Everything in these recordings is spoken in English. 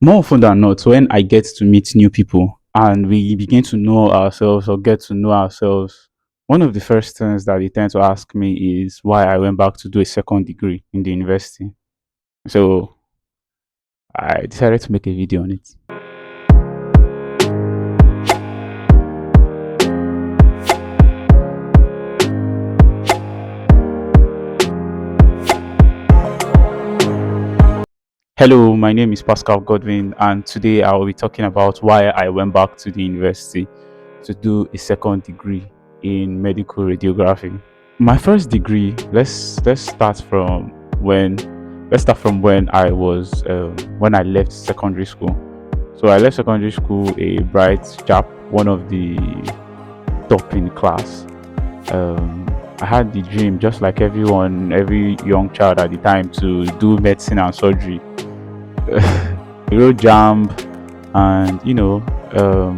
More often than not, when I get to meet new people and we begin to know ourselves or get to know ourselves, one of the first things that they tend to ask me is why I went back to do a second degree in the university. So I decided to make a video on it. Hello, my name is Pascal Godwin, and today I will be talking about why I went back to the university to do a second degree in medical radiography. My first degree, let's start from when I was when I left secondary school. So I left secondary school a bright chap, one of the top in class. Um, I had the dream, just like everyone, every young child at the time, to do medicine and surgery. Real jam, and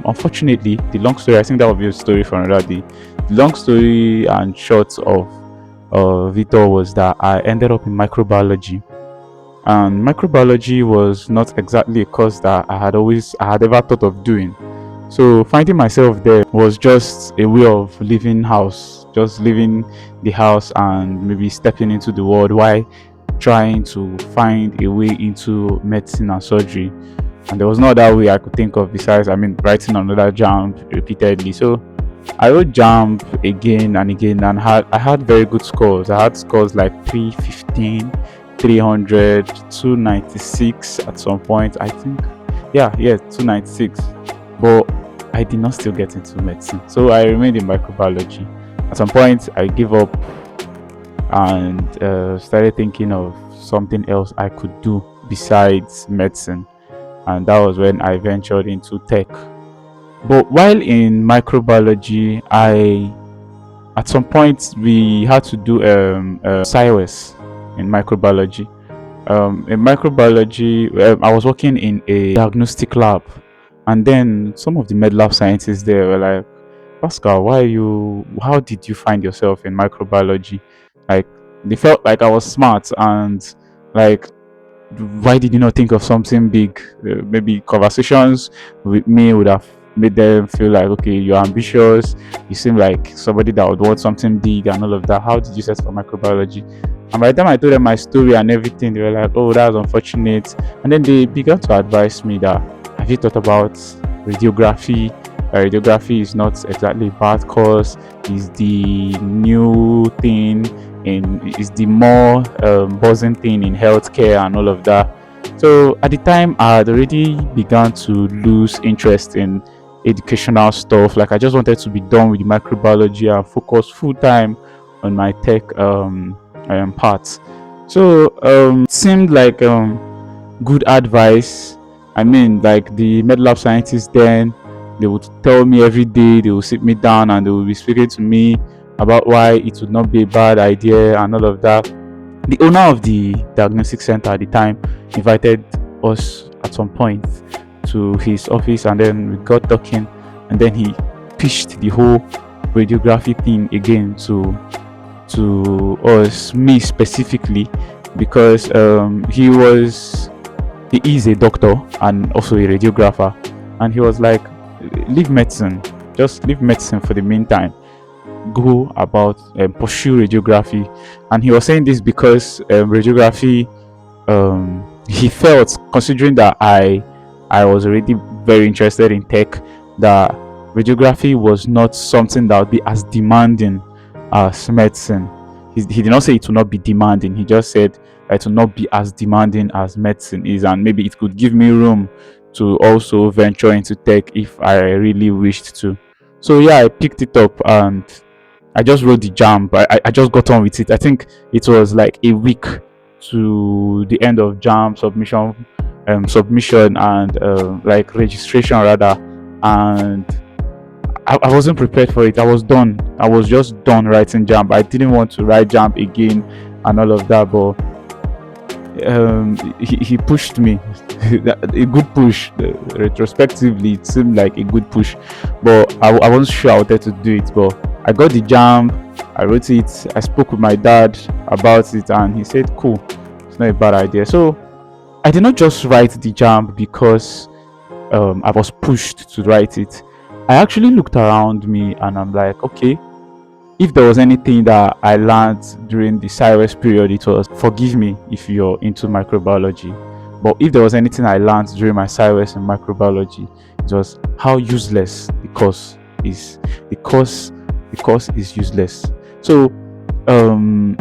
unfortunately, the long story. I think that will be a story for another day. The long story and short of Victor was that I ended up in microbiology, and microbiology was not exactly a course that I had ever thought of doing. So finding myself there was just a way of leaving house, just leaving the house and maybe stepping into the world while trying to find a way into medicine and surgery. And there was no other way I could think of besides, writing another jam repeatedly. So I wrote jam again and again, and I had very good scores. I had scores like 315, 300, 296 at some point, I think. Yeah, 296. But I did not still get into medicine. So I remained in microbiology. At some point, I gave up and started thinking of something else I could do besides medicine. And that was when I ventured into tech. But while in microbiology, I at some point we had to do SciWes in microbiology. In microbiology, I was working in a diagnostic lab, and then some of the med lab scientists there were like, Pascal, how did you find yourself in microbiology? Like, they felt like I was smart, and like, why did you not think of something big? Maybe conversations with me would have made them feel like, okay, you're ambitious, you seem like somebody that would want something big and all of that. How did you set for microbiology? And by the time I told them my story and everything, they were like, oh, that's unfortunate. And then they began to advise me that, have you thought about radiography? Radiography is not exactly a bad course, is the new thing is the more buzzing thing in healthcare and all of that. So at the time, I had already begun to lose interest in educational stuff. Like, I just wanted to be done with the microbiology and focus full time on my tech part. So it seemed like good advice. I mean, like, the med lab scientists then, they would tell me every day, they would sit me down and they would be speaking to me about why it would not be a bad idea and all of that. The owner of the diagnostic center at the time invited us at some point to his office, and then we got talking, and then he pitched the whole radiography thing again to us, me specifically, because he is a doctor and also a radiographer, and he was like, leave medicine, just leave medicine for the meantime, go about pursue radiography. And he was saying this because radiography, he felt, considering that I was already very interested in tech, that radiography was not something that would be as demanding as medicine. He did not say it will not be demanding, he just said that it will not be as demanding as medicine is, and maybe it could give me room to also venture into tech if I really wished to. So yeah, I picked it up and I just wrote the jam. I just got on with it. I think it was like a week to the end of jam submission and like registration rather, and I wasn't prepared for it. I was done. I was just done writing jam. I didn't want to write jam again and all of that, but he pushed me. A good push. Retrospectively, it seemed like a good push, but I wasn't sure I wanted to do it. But I got the jam, I wrote it, I spoke with my dad about it, and he said, cool, it's not a bad idea. So I did not just write the jam because I was pushed to write it. I actually looked around me and I'm like, okay, if there was anything that I learned during the Cyrus period, it was, forgive me if you're into microbiology, but if there was anything I learned during my Cyrus in microbiology, it was how useless is. The course, the course is useless. So um,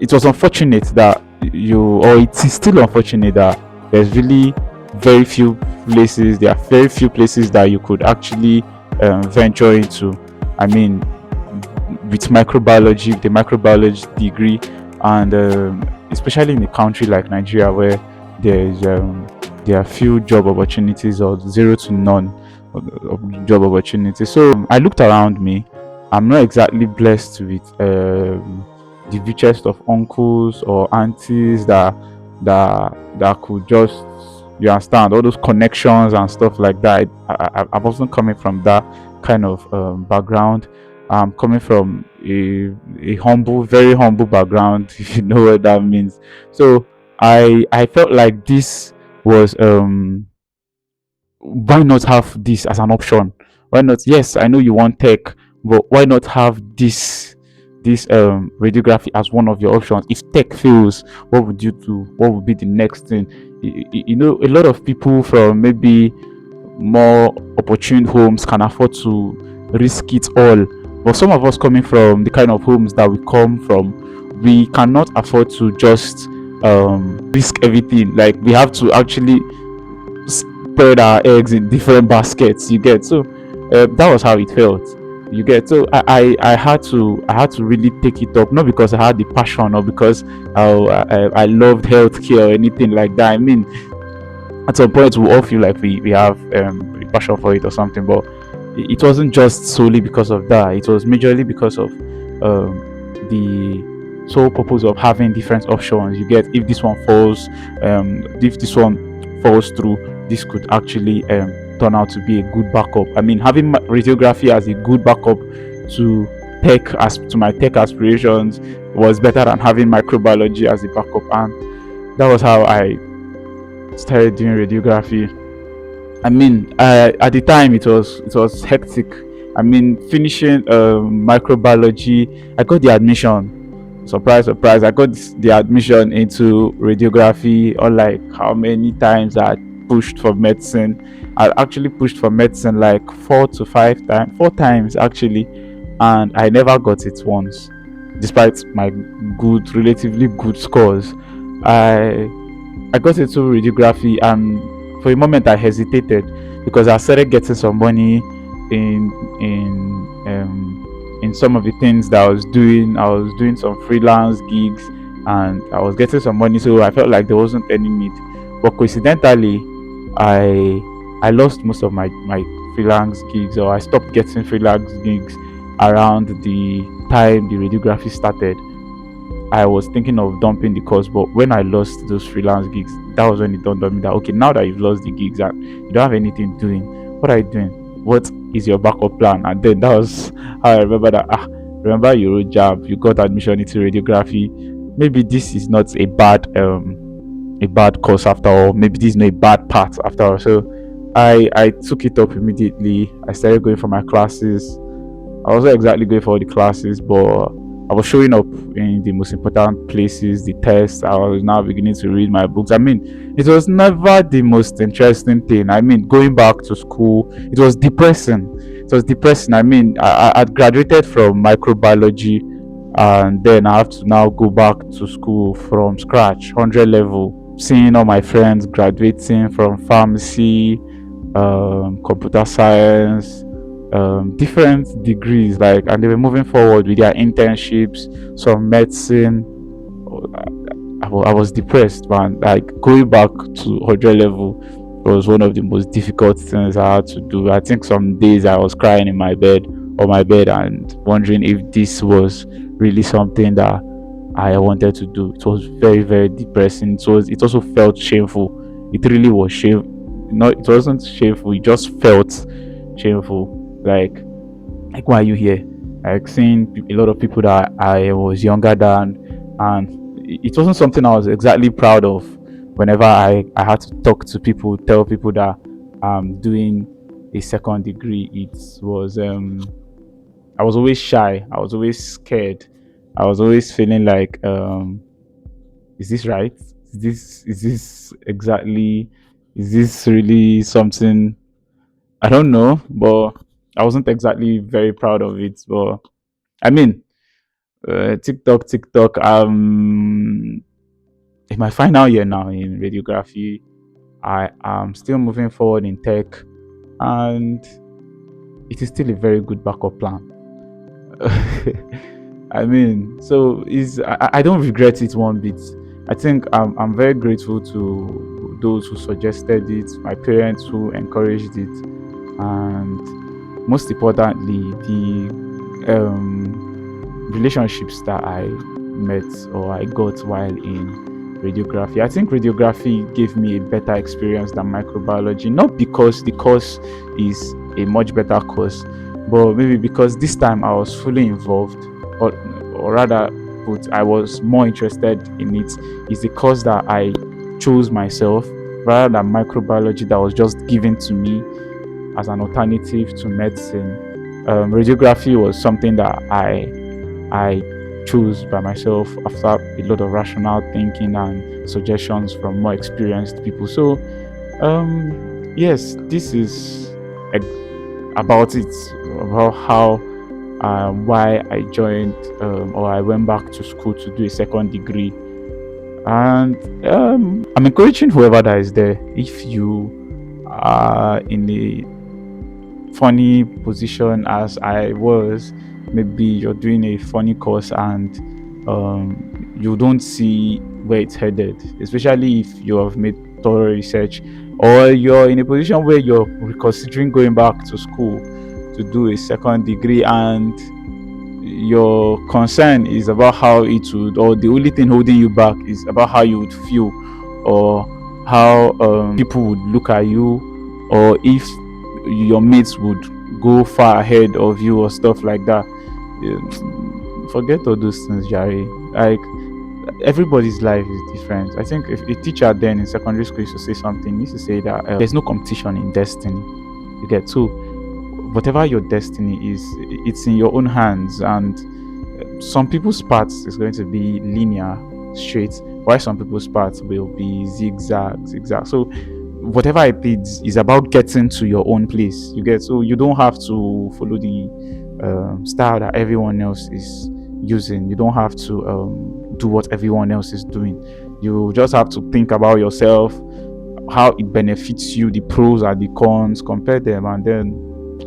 it was unfortunate that or it is still unfortunate that there's really very few places. There are very few places that you could actually venture into. I mean, with microbiology, the microbiology degree, and especially in a country like Nigeria where there's there are few job opportunities or zero to none of job opportunities. So I looked around me. I'm not exactly blessed with the richest of uncles or aunties that could just, you understand, all those connections and stuff like that. I wasn't coming from that kind of background. I'm coming from a humble, very humble background, if you know what that means. So I felt like this was why not have this as an option? Why not? Yes, I know you want tech, but why not have this radiography as one of your options? If tech fails, what would you do? What would be the next thing? You know, a lot of people from maybe more opportune homes can afford to risk it all. But some of us coming from the kind of homes that we come from, we cannot afford to just risk everything. Like we have to actually spread our eggs in different baskets. You get, so that was how it felt. You get, so I had to really take it up, not because I had the passion or because I loved healthcare or anything like that. I mean, at some point we all feel like we have a passion for it or something, but it wasn't just solely because of that. It was majorly because of the sole purpose of having different options. You get, if this one falls, if this one falls through, this could actually turn out to be a good backup. I mean, having radiography as a good backup to tech, as to my tech aspirations, was better than having microbiology as a backup, and that was how I started doing radiography. I mean, at the time it was hectic. I mean, finishing microbiology, I got the admission. Surprise, surprise! I got the admission into radiography. Unlike how many times I pushed for medicine, I actually pushed for medicine like 4 to 5 times, 4 times actually, and I never got it once, despite my good, relatively good scores. I I got into radiography, and for a moment I hesitated because I started getting some money in in some of the things that I was doing. I was doing some freelance gigs and I was getting some money, so I felt like there wasn't any need. But coincidentally, I I lost most of my freelance gigs, or I stopped getting freelance gigs around the time the radiography started. I was thinking of dumping the course, but when I lost those freelance gigs, that was when it dawned on me that okay, now that you've lost the gigs and you don't have anything doing, what are you doing? What is your backup plan? And then that was how I remember that. Remember you wrote job, you got admission into radiography. Maybe this is not a bad course after all. Maybe this is not a bad path after all. So I took it up immediately. I started going for my classes. I wasn't exactly going for all the classes, but I was showing up in the most important places, the tests. I was now beginning to read my books. I mean, it was never the most interesting thing. I mean, going back to school, it was depressing. It was depressing. I mean, I'd graduated from microbiology, and then I have to now go back to school from scratch, 100 level, seeing all my friends graduating from pharmacy, computer science, different degrees, like, and they were moving forward with their internships, some medicine. I was depressed, man. Like going back to 100 level was one of the most difficult things I had to do. I think some days I was crying in my bed, on my bed, and wondering if this was really something that I wanted to do. It was very, very depressing. It also felt shameful. It really was shame. No, it wasn't shameful. It just felt shameful. Like why are you here? Like seeing a lot of people that I was younger than, and it wasn't something I was exactly proud of. whenever I had to talk to people, tell people that I'm doing a second degree, it was I was always shy. I was always scared. I was always feeling like, is this right? Is this exactly? Is this really something? I don't know, but I wasn't exactly very proud of it. But I mean, TikTok. In my final year now in radiography, I am still moving forward in tech, and it is still a very good backup plan. I mean, so is I don't regret it one bit. I think I'm very grateful to those who suggested it, my parents who encouraged it, and most importantly, the relationships that I met or I got while in radiography. I think radiography gave me a better experience than microbiology, not because the course is a much better course, but maybe because this time I was fully involved, or, or rather, put, I was more interested in it. It's the course that I chose myself rather than microbiology that was just given to me as an alternative to medicine. Radiography was something that I chose by myself after a lot of rational thinking and suggestions from more experienced people. So, yes, this is about it, about how why I joined or I went back to school to do a second degree. And I'm encouraging whoever that is there, if you are in a funny position as I was, maybe you're doing a funny course and you don't see where it's headed, especially if you have made thorough research, or you're in a position where you're considering going back to school to do a second degree, and your concern is about how it would, or the only thing holding you back is about how you would feel, or how people would look at you, or if your mates would go far ahead of you or stuff like that. Forget all those things, Jerry. Like, everybody's life is different. I think if a teacher then in secondary school used to say something, he used to say that there's no competition in destiny. You get, so whatever your destiny is, it's in your own hands, and some people's paths is going to be linear, straight, while some people's paths will be zigzag. So whatever it is about getting to your own place. You get, so you don't have to follow the style that everyone else is using. You don't have to do what everyone else is doing. You just have to think about yourself, how it benefits you, the pros and the cons, compare them, and then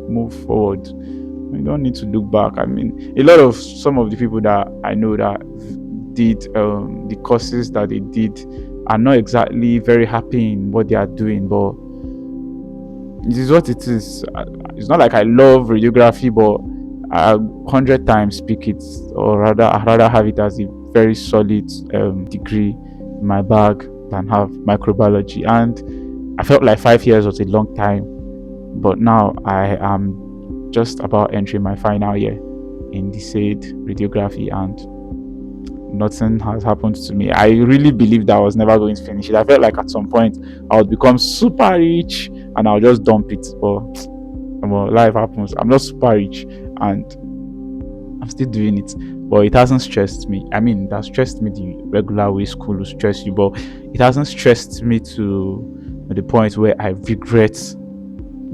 move forward. You don't need to look back. I mean, a lot of some of the people that I know that did the courses that they did are not exactly very happy in what they are doing, but it is what it is. It's not like I love radiography, but I 100 times pick it, or rather, I'd rather have it as a very solid degree in my bag than have microbiology. And I felt like 5 years was a long time, but now I am just about entering my final year in the said radiography, and nothing has happened to me. I really believed that I was never going to finish it. I felt like at some point I would become super rich and I'll just dump it. But well, life happens. I'm not super rich and I'm still doing it. But it hasn't stressed me. I mean, that stressed me the regular way school will stress you, but it hasn't stressed me to the point where I regret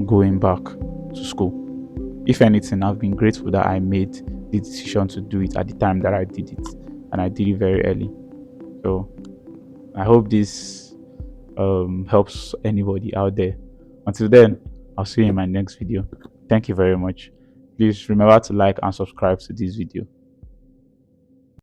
going back to school. If anything, I've been grateful that I made the decision to do it at the time that I did it, and I did it very early. So I hope this helps anybody out there. Until then, I'll see you in my next video. Thank you very much. Please remember to like and subscribe to this video.